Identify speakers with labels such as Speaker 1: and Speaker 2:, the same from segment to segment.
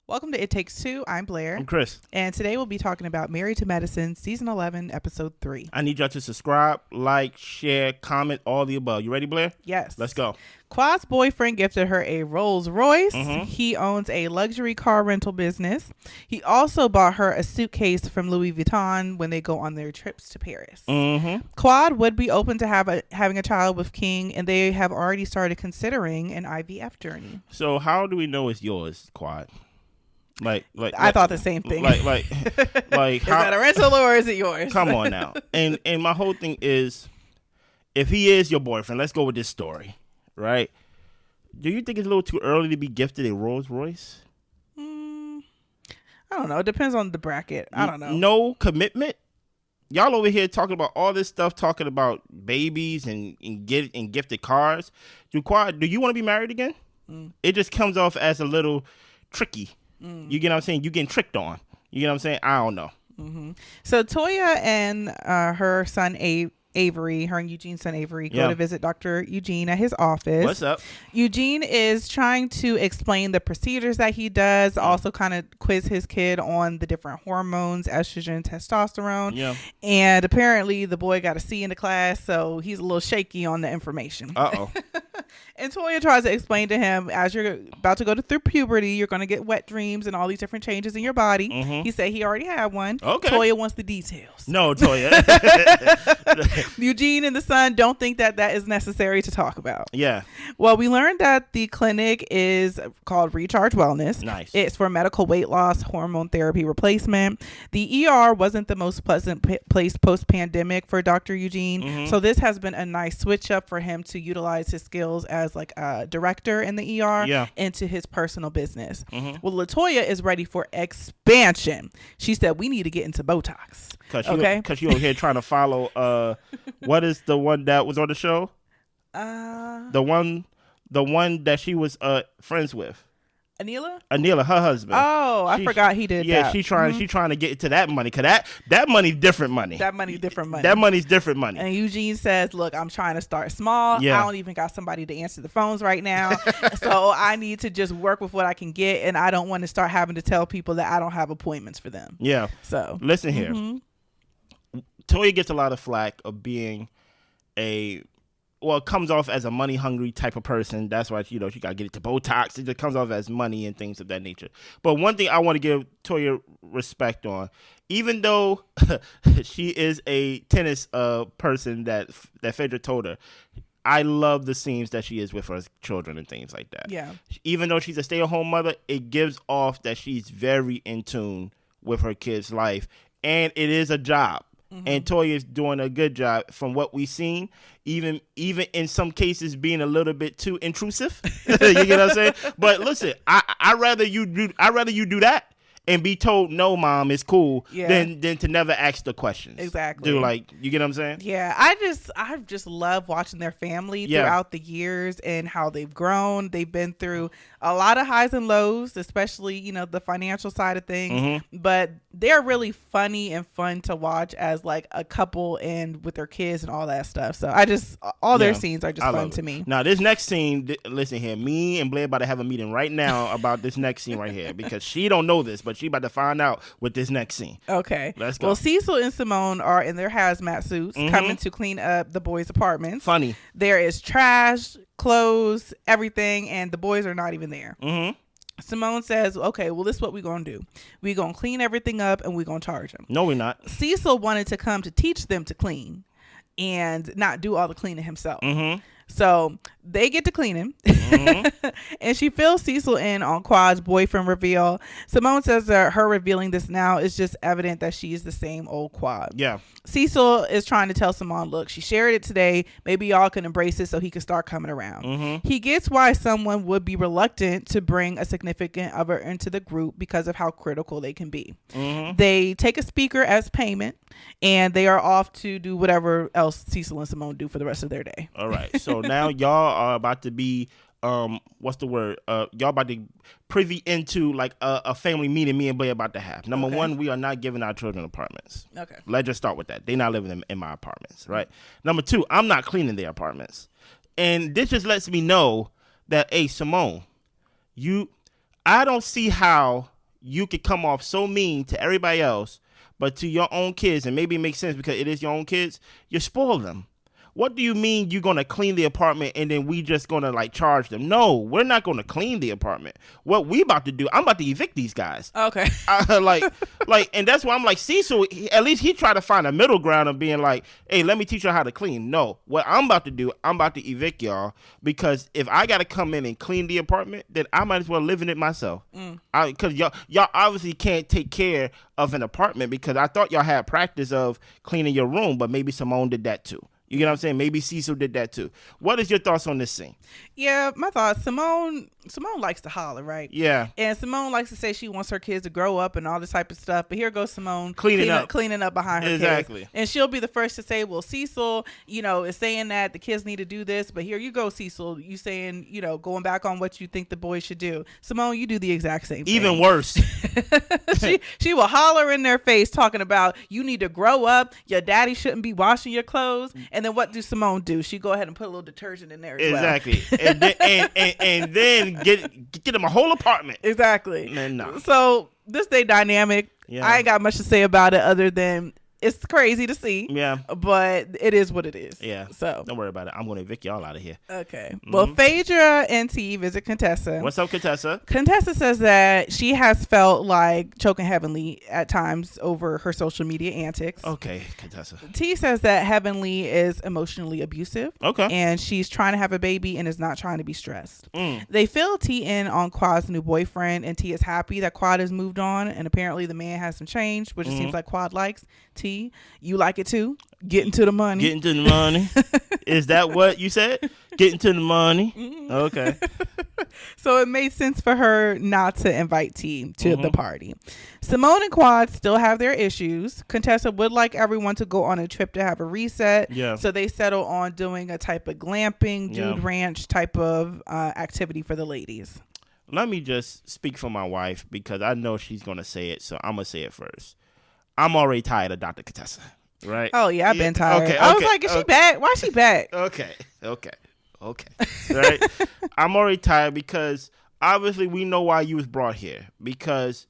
Speaker 1: Welcome to It Takes Two. I'm Blair.
Speaker 2: I'm Chris.
Speaker 1: And today we'll be talking about Married to Medicine, Season 11, Episode 3.
Speaker 2: I need y'all to subscribe, like, share, comment, all the above. You ready, Blair?
Speaker 1: Yes.
Speaker 2: Let's go.
Speaker 1: Quad's boyfriend gifted her a Rolls Royce.
Speaker 2: Mm-hmm.
Speaker 1: He owns a luxury car rental business. He also bought her a suitcase from Louis Vuitton when they go on their trips to Paris.
Speaker 2: Mm-hmm.
Speaker 1: Quad would be open to having a child with King, and they have already started considering an IVF journey.
Speaker 2: So how do we know it's yours, Quad?
Speaker 1: I thought the same thing.
Speaker 2: Like
Speaker 1: Is
Speaker 2: how,
Speaker 1: that a rental or is it yours?
Speaker 2: Come on now. And my whole thing is, if he is your boyfriend, let's go with this story, right? Do you think it's a little too early to be gifted a Rolls Royce?
Speaker 1: I don't know. It depends on the bracket. I don't know.
Speaker 2: No commitment. Y'all over here talking about all this stuff, talking about babies and gifted cars. Do you want to be married again? It just comes off as a little tricky. You get what I'm saying? You getting tricked on. You get what I'm saying? I don't know.
Speaker 1: Mm-hmm. So Toya and her son Avery, her and Eugene's son Avery, go to visit Dr. Eugene at his office.
Speaker 2: What's up?
Speaker 1: Eugene is trying to explain the procedures that he does, also kind of quiz his kid on the different hormones, estrogen, testosterone.
Speaker 2: Yeah.
Speaker 1: And apparently the boy got a C in the class, so he's a little shaky on the information.
Speaker 2: Uh-oh.
Speaker 1: And Toya tries to explain to him, as you're about to go through puberty, you're going to get wet dreams and all these different changes in your body.
Speaker 2: Mm-hmm.
Speaker 1: He said he already had one.
Speaker 2: Okay.
Speaker 1: Toya wants the details.
Speaker 2: No, Toya.
Speaker 1: Eugene and the son don't think that is necessary to talk about.
Speaker 2: Yeah.
Speaker 1: Well, we learned that the clinic is called Recharge Wellness.
Speaker 2: Nice.
Speaker 1: It's for medical weight loss, hormone therapy replacement. The ER wasn't the most pleasant place post-pandemic for Dr. Eugene.
Speaker 2: Mm-hmm.
Speaker 1: So this has been a nice switch up for him to utilize his skills as like a director in the ER into his personal business. Mm-hmm. Well, LaToya is ready for expansion. She said, we need to get into Botox.
Speaker 2: Because you over here trying to follow, what is the one that was on the show? The one that she was friends with. Anila, her husband.
Speaker 1: Oh, I forgot he did that.
Speaker 2: Yeah, she trying to get into that money, because that money's different money.
Speaker 1: That money's different money.
Speaker 2: That money's different money.
Speaker 1: And Eugene says, look, I'm trying to start small.
Speaker 2: Yeah.
Speaker 1: I don't even got somebody to answer the phones right now. So I need to just work with what I can get, and I don't want to start having to tell people that I don't have appointments for them.
Speaker 2: Yeah.
Speaker 1: So
Speaker 2: listen here. Toya gets a lot of flack of being comes off as a money hungry type of person. That's why she got to get into Botox. It just comes off as money and things of that nature. But one thing I want to give Toya respect on, even though she is a tennis person that Fedra told her, I love the scenes that she is with her children and things like that.
Speaker 1: Yeah.
Speaker 2: Even though she's a stay-at-home mother, it gives off that she's very in tune with her kids' life, and it is a job. Mm-hmm. And Toya is doing a good job from what we've seen, even in some cases being a little bit too intrusive. You get what I'm saying? But listen, I'd rather you do that and be told, no, mom, it's cool, than to never ask the questions.
Speaker 1: Exactly.
Speaker 2: You get what I'm saying?
Speaker 1: Yeah, I just love watching their family throughout the years and how they've grown. They've been through a lot of highs and lows, especially, the financial side of things. Mm-hmm. But they're really funny and fun to watch as like a couple and with their kids and all that stuff. So all their scenes are just fun to me.
Speaker 2: Now, this next scene, listen here, me and Blair about to have a meeting right now about this next scene right here, because she don't know this, but she about to find out with this next scene.
Speaker 1: Okay.
Speaker 2: Let's go.
Speaker 1: Well, Cecil and Simone are in their hazmat suits coming to clean up the boys' apartments.
Speaker 2: Funny.
Speaker 1: There is trash, clothes, everything, and the boys are not even there. Mm-hmm. Simone says, okay, well, this is what we're going to do. We're going to clean everything up and we're going to charge them.
Speaker 2: No, we're not.
Speaker 1: Cecil wanted to come to teach them to clean and not do all the cleaning himself. Mm-hmm. So they get to cleaning, and she fills Cecil in on Quad's boyfriend reveal. Simone says that her revealing this now is just evident that she is the same old Quad.
Speaker 2: Yeah.
Speaker 1: Cecil is trying to tell Simone, look, she shared it today. Maybe y'all can embrace it so he can start coming around. Mm-hmm. He gets why someone would be reluctant to bring a significant other into the group because of how critical they can be. Mm-hmm. They take a speaker as payment, and they are off to do whatever else Cecil and Simone do for the rest of their day.
Speaker 2: All right. So now y'all are about to be what's the word? Y'all about to privy into like a family meeting me and Blair about to have. Number one, we are not giving our children apartments. Okay. Let's just start with that. They're not living in my apartments, right? Number two, I'm not cleaning their apartments. And this just lets me know that, hey, Simone, I don't see how you could come off so mean to everybody else, but to your own kids, and maybe it makes sense because it is your own kids, you spoil them. What do you mean you're going to clean the apartment and then we just going to like charge them? No, we're not going to clean the apartment. What we about to do, I'm about to evict these guys.
Speaker 1: Okay.
Speaker 2: And that's why I'm like, Cecil, at least he tried to find a middle ground of being like, hey, let me teach you how to clean. No, what I'm about to do, I'm about to evict y'all, because if I got to come in and clean the apartment, then I might as well live in it myself. Because y'all obviously can't take care of an apartment, because I thought y'all had practice of cleaning your room, but maybe Simone did that too. You get what I'm saying? Maybe Cecil did that too. What is your thoughts on this scene?
Speaker 1: Yeah, my thoughts. Simone likes to holler, right?
Speaker 2: Yeah.
Speaker 1: And Simone likes to say she wants her kids to grow up and all this type of stuff. But here goes Simone
Speaker 2: cleaning up
Speaker 1: behind her
Speaker 2: exactly.
Speaker 1: kids. And she'll be the first to say, well, Cecil, is saying that the kids need to do this. But here you go, Cecil. You saying, going back on what you think the boys should do. Simone, you do the exact same thing.
Speaker 2: Even worse.
Speaker 1: She will holler in their face talking about, you need to grow up. Your daddy shouldn't be washing your clothes. And then what do Simone do? She go ahead and put a little detergent in there as
Speaker 2: exactly. Well. and then get them a whole apartment.
Speaker 1: Exactly.
Speaker 2: No.
Speaker 1: So this day dynamic, I ain't got much to say about it other than it's crazy to see.
Speaker 2: Yeah.
Speaker 1: But it is what it is.
Speaker 2: Yeah.
Speaker 1: So
Speaker 2: don't worry about it. I'm going to evict y'all out of here.
Speaker 1: Okay. Well, Pheadra and T visit Contessa.
Speaker 2: What's up, Contessa?
Speaker 1: Contessa says that she has felt like choking Heavenly at times over her social media antics.
Speaker 2: Okay, Contessa.
Speaker 1: T says that Heavenly is emotionally abusive.
Speaker 2: Okay.
Speaker 1: And she's trying to have a baby and is not trying to be stressed. They fill T in on Quad's new boyfriend, and T is happy that Quad has moved on, and apparently the man has some change, which it seems like Quad likes. T, you like it too? Getting to the money.
Speaker 2: Getting to the money. Is that what you said? Getting to the money. Okay.
Speaker 1: So it made sense for her not to invite T to the party. Simone and Quad still have their issues. Contessa would like everyone to go on a trip to have a reset.
Speaker 2: Yeah.
Speaker 1: So they settle on doing a type of glamping, dude ranch type of activity for the ladies.
Speaker 2: Let me just speak for my wife, because I know she's going to say it, so I'm going to say it first. I'm already tired of Dr. Contessa, right?
Speaker 1: Oh, yeah, I've been tired.
Speaker 2: Okay,
Speaker 1: I was like, is she back? Why is she back?
Speaker 2: Okay. Right? I'm already tired, because obviously we know why you was brought here, because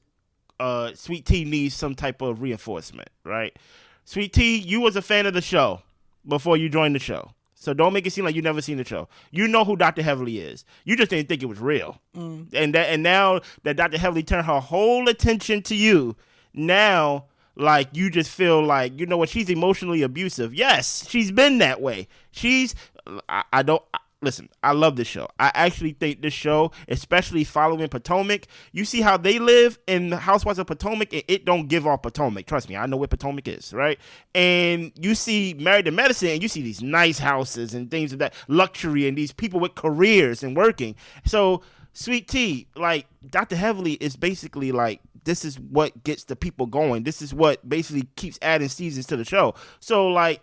Speaker 2: Sweet Tea needs some type of reinforcement, right? Sweet Tea, you was a fan of the show before you joined the show. So don't make it seem like you never seen the show. You know who Dr. Heavily is. You just didn't think it was real. And now that Dr. Heavily turned her whole attention to you, now like you just feel like, you know what, she's emotionally abusive. Yes, she's been that way. Listen, I love this show. I actually think this show, especially following Potomac, you see how they live in the Housewives of Potomac, and it don't give off Potomac. Trust me, I know where Potomac is, right? And you see Married to Medicine, and you see these nice houses and things of that luxury, and these people with careers and working. So Sweet Tea, like Dr. Heavily is basically like, this is what gets the people going. This is what basically keeps adding seasons to the show. So like,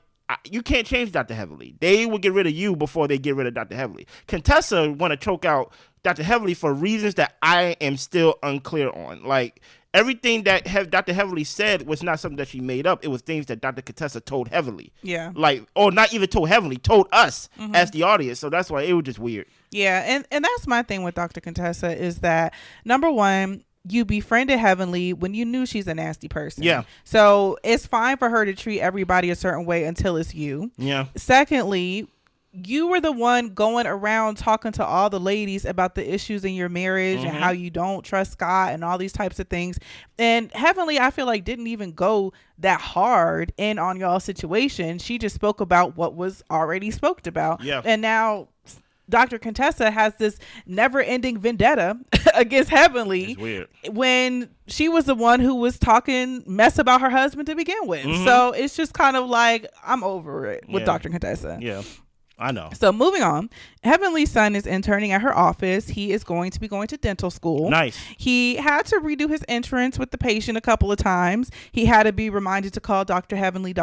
Speaker 2: you can't change Dr. Heavily. They will get rid of you before they get rid of Dr. Heavily. Contessa want to choke out Dr. Heavily for reasons that I am still unclear on. Like, everything that Dr. Heavily said was not something that she made up. It was things that Dr. Contessa told Heavily. Yeah. Like, or not even told Heavily, told us as the audience. So that's why it was just weird.
Speaker 1: Yeah, and that's my thing with Dr. Contessa is that, number one, you befriended Heavenly when you knew she's a nasty person. Yeah. So it's fine for her to treat everybody a certain way until it's you. Yeah. Secondly, you were the one going around talking to all the ladies about the issues in your marriage and how you don't trust Scott and all these types of things. And Heavenly, I feel like, didn't even go that hard in on y'all's situation. She just spoke about what was already spoken about. Yeah. And now Dr. Contessa has this never-ending vendetta against Heavenly. It's weird. When she was the one who was talking mess about her husband to begin with. So it's just kind of like, I'm over it with Dr. Contessa.
Speaker 2: Yeah. I know.
Speaker 1: So moving on, Heavenly's son is interning at her office. He is going to be going to dental school. Nice. He had to redo his entrance with the patient a couple of times. He had to be reminded to call Dr. Heavenly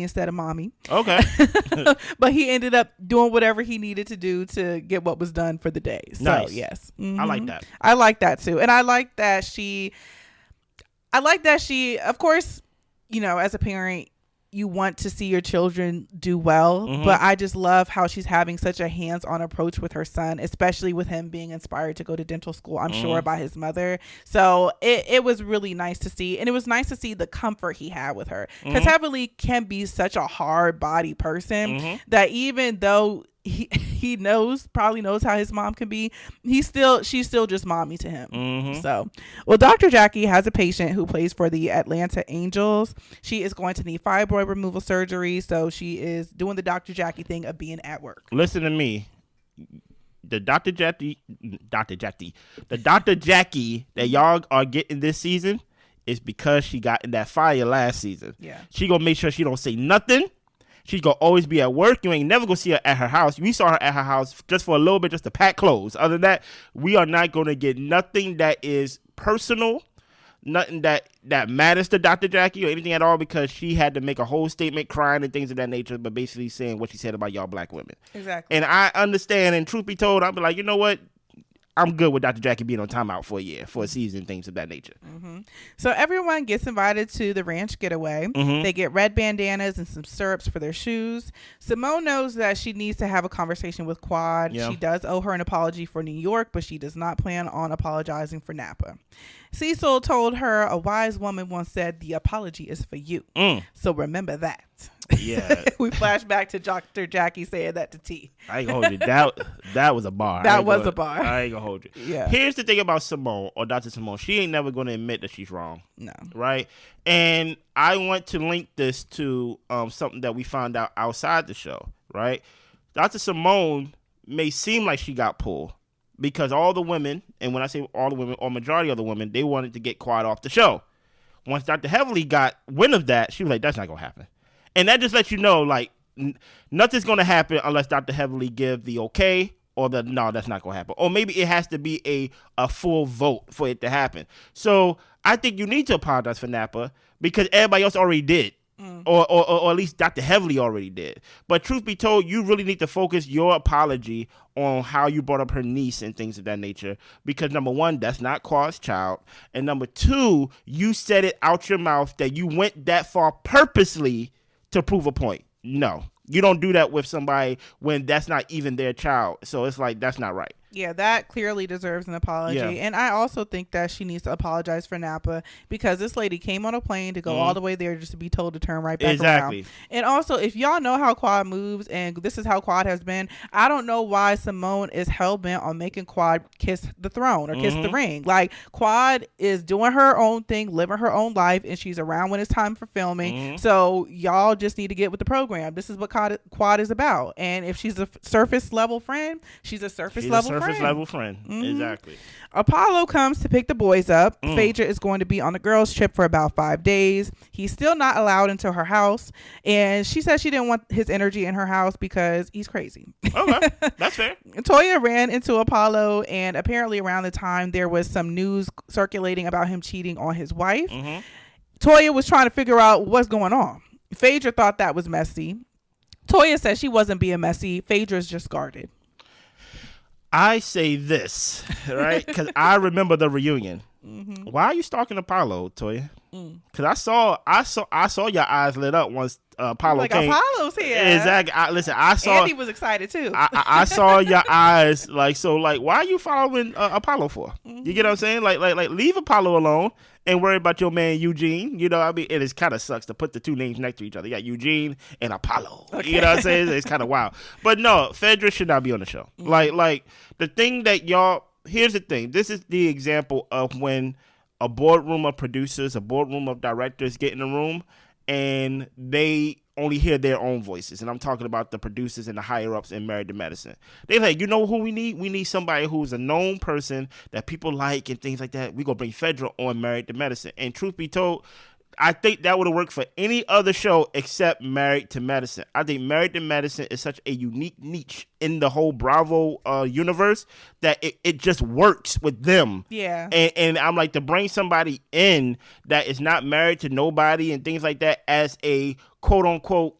Speaker 1: instead of mommy. Okay. But he ended up doing whatever he needed to do to get what was done for the day. So nice. Yes. I like that. I like that too. And I like that she, of course, as a parent, you want to see your children do well, but I just love how she's having such a hands-on approach with her son, especially with him being inspired to go to dental school, I'm sure, by his mother. So it was really nice to see, and it was nice to see the comfort he had with her, because Heavenly can be such a hard body person that even though he probably knows how his mom can be, she's still just mommy to him. So, well, Dr. Jackie has a patient who plays for the Atlanta Angels. She is going to need fibroid removal surgery, so she is doing the Dr. Jackie thing of being at work.
Speaker 2: Listen to me. The Dr. Jackie that y'all are getting this season is because she got in that fire last season.
Speaker 1: Yeah.
Speaker 2: She gonna make sure she don't say nothing. She's going to always be at work. You ain't never going to see her at her house. We saw her at her house just for a little bit, just to pack clothes. Other than that, we are not going to get nothing that is personal, nothing that matters to Dr. Jackie or anything at all, because she had to make a whole statement crying and things of that nature, but basically saying what she said about y'all black women.
Speaker 1: Exactly.
Speaker 2: And I understand, and truth be told, I'll be like, you know what? I'm good with Dr. Jackie being on timeout for a year, for a season, things of that nature.
Speaker 1: So everyone gets invited to the ranch getaway. They get red bandanas and some syrups for their shoes. Simone knows that she needs to have a conversation with Quad. She does owe her an apology for New York, but she does not plan on apologizing for Napa. Cecil told her a wise woman once said, the apology is for you. So remember that.
Speaker 2: Yeah.
Speaker 1: We flash back to Dr. Jackie saying that to T.
Speaker 2: I ain't gonna hold you. That was a bar.
Speaker 1: That was a bar.
Speaker 2: I ain't gonna hold you.
Speaker 1: Yeah.
Speaker 2: Here's the thing about Simone, or Dr. Simone. She ain't never gonna admit that she's wrong.
Speaker 1: No.
Speaker 2: Right? And I want to link this to something that we found out outside the show. Right? Dr. Simone may seem like she got pulled because all the women, and when I say all the women, or majority of the women, they wanted to get Quad off the show. Once Dr. Heavily got wind of that, she was like, that's not gonna happen. And that just lets you know, like, nothing's going to happen unless Dr. Heavily give the okay, or the no, that's not going to happen. Or maybe it has to be a full vote for it to happen. So I think you need to apologize for Napa because everybody else already did. Or at least Dr. Heavily already did. But truth be told, you really need to focus your apology on how you brought up her niece and things of that nature. Because number one, that's not Quad's child. And number two, you said it out your mouth that you went that far purposely to prove a point. No, you don't do that with somebody when that's not even their child. So it's like, that's not right.
Speaker 1: Yeah, that clearly deserves an apology. Yeah. And I also think that she needs to apologize for Napa because this lady came on a plane to go all the way there just to be told to turn right back around. And also, if y'all know how Quad moves, and this is how Quad has been, I don't know why Simone is hell-bent on making Quad kiss the throne or kiss the ring. Like, Quad is doing her own thing, living her own life, and she's around when it's time for filming. So y'all just need to get with the program. This is what Quad is about. And if she's a surface level friend, she's a surface level friend.
Speaker 2: Exactly.
Speaker 1: Apollo comes to pick the boys up. Pheadra is going to be on the girls trip for about 5 days. He's still not allowed into her house, and she said she didn't want his energy in her house because he's crazy.
Speaker 2: Okay, that's fair.
Speaker 1: Toya ran into Apollo, and apparently around the time there was some news circulating about him cheating on his wife. Toya was trying to figure out what's going on. Pheadra thought that was messy. Toya said she wasn't being messy. Phaedra's just guarded.
Speaker 2: I say this, right? Because I remember the reunion. Why are you stalking Apollo, Toya? Because I saw your eyes lit up once Apollo came.
Speaker 1: Apollo's here.
Speaker 2: Exactly. I saw.
Speaker 1: Andy was excited too.
Speaker 2: I saw your eyes like why are you following Apollo for? You get what I'm saying? Like leave Apollo alone and worry about your man Eugene. You know, I mean, it is kind of sucks to put the two names next to each other. You got Eugene and Apollo. Okay. You know what I'm saying? It's kind of wild. But no, Fedra should not be on the show. Like the thing that y'all. Here's the thing. This is the example of when a boardroom of producers, a boardroom of directors get in the room and they only hear their own voices. And I'm talking about the producers and the higher ups in Married to Medicine. They're like, you know who we need? We need somebody who's a known person that people like and things like that. We're going to bring Fedra on Married to Medicine. And truth be told, I think that would have worked for any other show except Married to Medicine. I think Married to Medicine is such a unique niche in the whole Bravo universe that it just works with them. Yeah. And I'm like, to bring somebody in that is not married to nobody and things like that as a quote unquote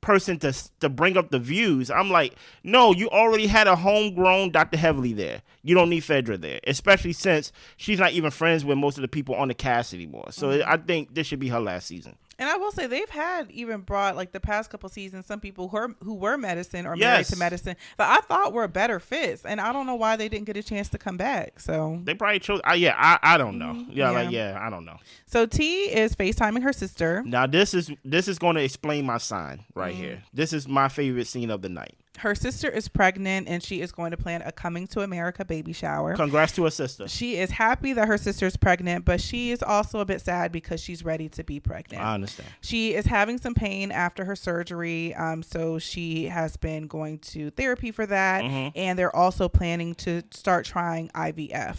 Speaker 2: person to bring up the views. I'm like, no, you already had a homegrown Dr. Heavily there. You don't need Fedra there, especially since she's not even friends with most of the people on the cast anymore. So I think this should be her last season.
Speaker 1: And I will say they've had even brought like the past couple seasons some people who were medicine or married to medicine that I thought were better fits, and I don't know why they didn't get a chance to come back. So
Speaker 2: they probably chose. I don't know. I don't know.
Speaker 1: So T is FaceTiming her sister.
Speaker 2: Now this is going to explain my sign right here. This is my favorite scene of the night.
Speaker 1: Her sister is pregnant and she is going to plan a coming to America baby shower.
Speaker 2: Congrats to her sister.
Speaker 1: She is happy that her sister is pregnant, but she is also a bit sad because she's ready to be pregnant.
Speaker 2: I understand.
Speaker 1: She is having some pain after her surgery, so she has been going to therapy for that, and they're also planning to start trying IVF.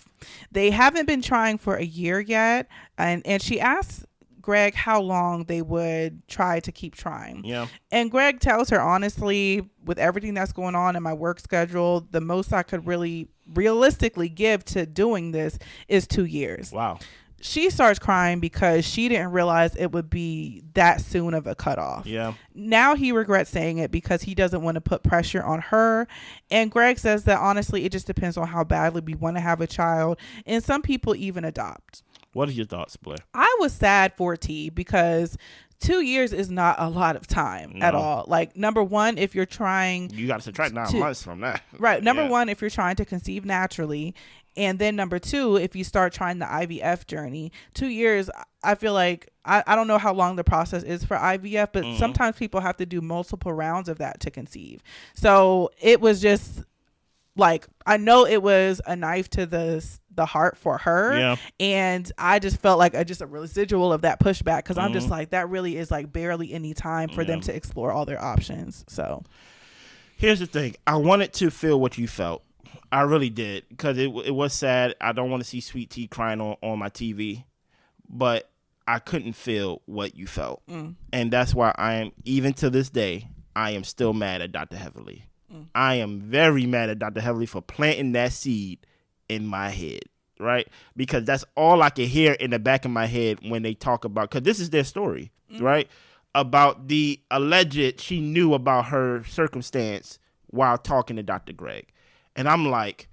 Speaker 1: They haven't been trying for a year yet, and she asks Greg how long they would try to keep trying.
Speaker 2: Yeah.
Speaker 1: And Greg tells her, honestly, with everything that's going on in my work schedule, the most I could really realistically give to doing this is 2 years.
Speaker 2: Wow.
Speaker 1: She starts crying because she didn't realize it would be that soon of a cutoff.
Speaker 2: Yeah.
Speaker 1: Now he regrets saying it because he doesn't want to put pressure on her. And Greg says that honestly, it just depends on how badly we want to have a child. And some people even adopt.
Speaker 2: What are your thoughts, Blair?
Speaker 1: I was sad for T because 2 years is not a lot of time at all. Like, number one, if you're trying...
Speaker 2: You got to subtract 9 months from that.
Speaker 1: Right. Number one, if you're trying to conceive naturally. And then number two, if you start trying the IVF journey, 2 years, I feel like, I don't know how long the process is for IVF, but sometimes people have to do multiple rounds of that to conceive. So it was just... like, I know it was a knife to the heart for her, and I just felt like just a residual of that pushback because I'm just like, that really is like barely any time for them to explore all their options. So
Speaker 2: here's the thing. I wanted to feel what you felt. I really did, because it was sad. I don't want to see Sweet Tea crying on my TV, but I couldn't feel what you felt. And that's why I am, even to this day, I am still mad at Dr. Heatherly. I am very mad at Dr. Heatherly for planting that seed in my head, right? Because that's all I can hear in the back of my head when they talk about, because this is their story, right? About the alleged, she knew about her circumstance while talking to Dr. Greg. And I'm like,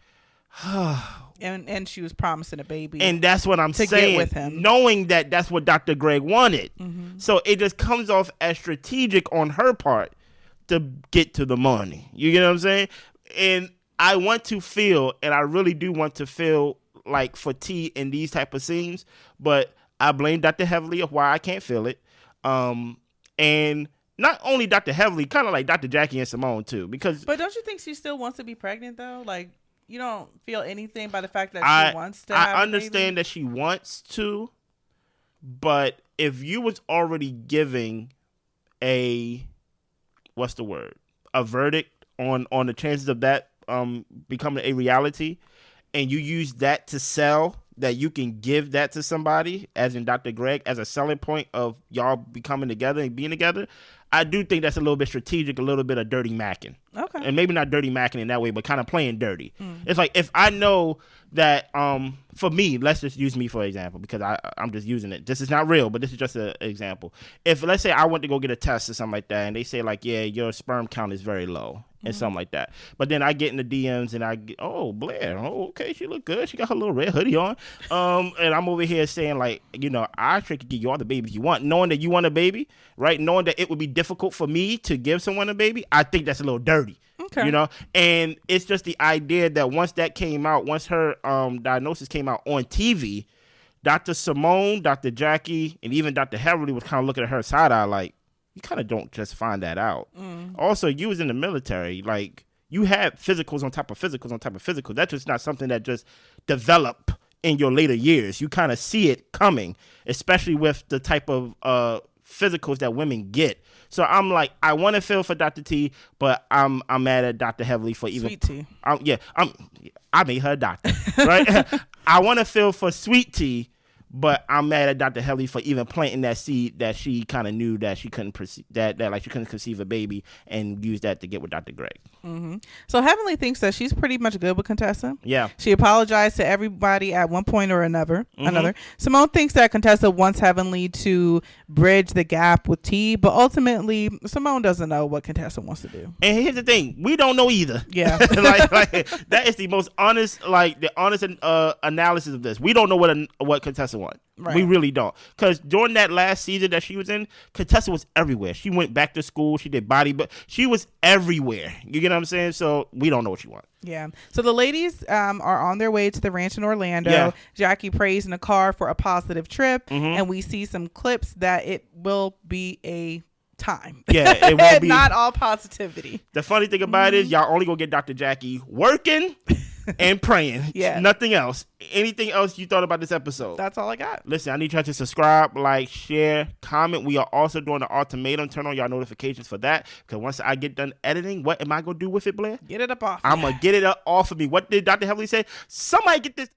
Speaker 1: and she was promising a baby.
Speaker 2: And that's what I'm saying,
Speaker 1: get with him.
Speaker 2: Knowing that that's what Dr. Greg wanted. So it just comes off as strategic on her part to get to the money. You get what I'm saying? And I want to feel, and I really do want to feel like for T in these type of scenes, but I blame Dr. Heavily of why I can't feel it. And not only Dr. Heavily, kind of like Dr. Jackie and Simone too, because... But
Speaker 1: don't you think she still wants to be pregnant though? Like, you don't feel anything by the fact that she wants to have
Speaker 2: I understand that she wants to, but if you was already giving a verdict on the chances of that becoming a reality, and you use that to sell that you can give that to somebody, as in Dr. Greg, as a selling point of y'all becoming together and being together, I do think that's a little bit strategic, a little bit of dirty macking.
Speaker 1: Okay.
Speaker 2: And maybe not dirty macking in that way, but kind of playing dirty. It's like, if I know that, for me, let's just use me for example, because I'm just using it. This is not real, but this is just an example. If, let's say I went to go get a test or something like that, and they say like, yeah, your sperm count is very low, and something like that. But then I get in the DMs and I get, oh, Blair, oh, okay, she look good. She got her little red hoodie on. And I'm over here saying like, you know, I actually could give you all the babies you want, knowing that you want a baby, right? Knowing that it would be difficult for me to give someone a baby. I think that's a little dirty.
Speaker 1: Okay.
Speaker 2: You know, and it's just the idea that once that came out, once her diagnosis came out on TV, Dr. Simone, Dr. Jackie, and even Dr. Heverly was kind of looking at her side eye like, you kind of don't just find that out. Also, you was in the military. Like, you had physicals on top of physicals on top of physicals. That's just not something that just develop in your later years. You kind of see it coming, especially with the type of physicals that women get. So I'm like, I want to feel for Dr. T, but I'm mad at Dr. Heavily for even...
Speaker 1: Sweet T.
Speaker 2: I made her a doctor, right? I want to feel for Sweet T, but I'm mad at Dr. Heavily for even planting that seed that she kind of knew that she couldn't that she couldn't conceive a baby, and use that to get with Dr. Greg.
Speaker 1: So Heavenly thinks that she's pretty much good with Contessa.
Speaker 2: Yeah.
Speaker 1: She apologized to everybody at one point or another. Simone thinks that Contessa wants Heavenly to bridge the gap with T, but ultimately Simone doesn't know what Contessa wants to do.
Speaker 2: And here's the thing, we don't know either.
Speaker 1: Yeah.
Speaker 2: like that is the most honest, like the honest analysis of this. We don't know what Contessa want.
Speaker 1: Right.
Speaker 2: We really don't. Because during that last season that she was in, Contessa was everywhere. She went back to school. She did body, but she was everywhere. You get what I'm saying? So we don't know what you want.
Speaker 1: Yeah. So the ladies are on their way to the ranch in Orlando.
Speaker 2: Yeah.
Speaker 1: Jackie prays in a car for a positive trip.
Speaker 2: Mm-hmm.
Speaker 1: And we see some clips that it will be a time.
Speaker 2: Yeah, it won't be.
Speaker 1: Not all positivity.
Speaker 2: The funny thing about it is y'all only gonna get Dr. Jackie working and praying.
Speaker 1: Yeah.
Speaker 2: Nothing else. Anything else you thought about this episode?
Speaker 1: That's all I got.
Speaker 2: Listen, I need y'all to subscribe, like, share, comment. We are also doing the ultimatum. Turn on y'all notifications for that. Because once I get done editing, what am I going to do with it, Blair?
Speaker 1: Get it up off.
Speaker 2: I'm going to get it up off of me. What did Dr. Heavenly say? Somebody get this